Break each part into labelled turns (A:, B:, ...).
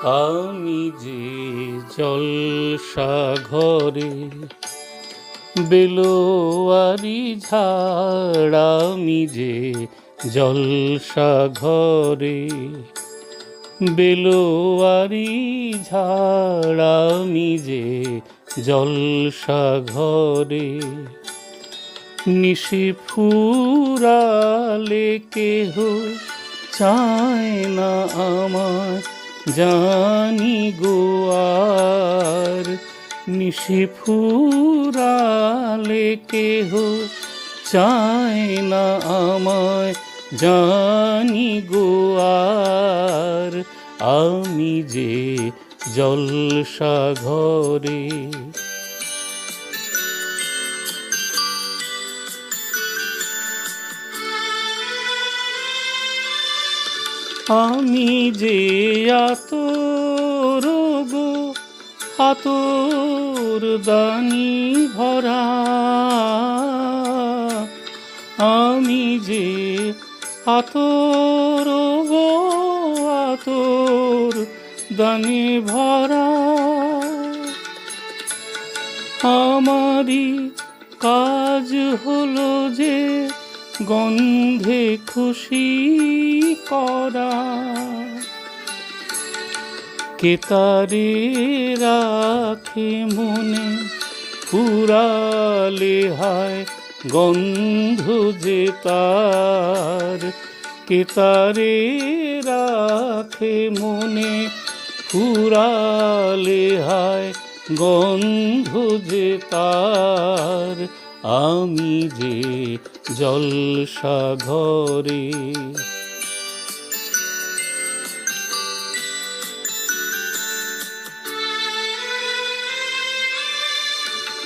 A: আমি যে জলসাঘরে বেলোয়ারি ঝাড়, আমি যে জলসাঘরে বেলোয়ারি ঝাড়, আমি যে জলসাঘরে নিশি ফুরালে কেহ চায় না আমার, জানি গো আর নিশি ফুরালে কেহ চায় না আমায়, জানি গো আর আমি যে জলসাঘরে। আমি যে আতর গো আতর দানি ভরা, আমি যে আতর গো আতর দানি ভরা, আমারই কাজ হলো যে গন্ধে খুশি করা। কে তারে রাখে মনে ফুরালে হায় গন্ধ যে তার, কে তারে রাখে মনে ফুরালে হায় গন্ধ যে তার, আমি যে জলসাঘরে।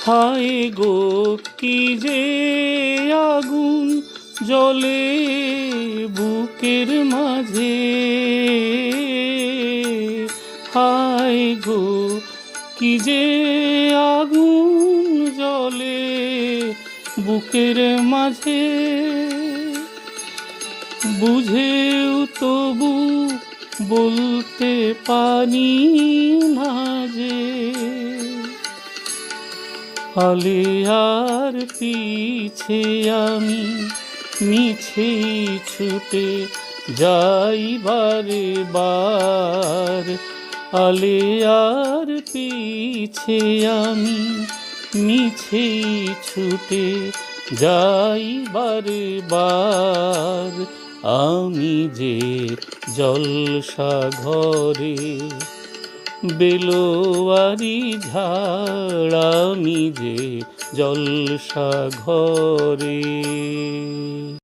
A: হায় গো কি যে আগুন জ্বলে বুকের মাঝে, হায় গো কি যে আগুন জ্বলে বুকের মাঝে, বুঝেও তবু বলতে পারি না যে আলেয়ার পিছে আমি মিছেই ছুটে যাই বারে বার, আলেয়ার পিছে আমি মিছেই ছুটে যাই বারে বার, আমি যে জলসাঘরে বেলোয়ারি ঝাড়, আমি যে জলসাঘরে।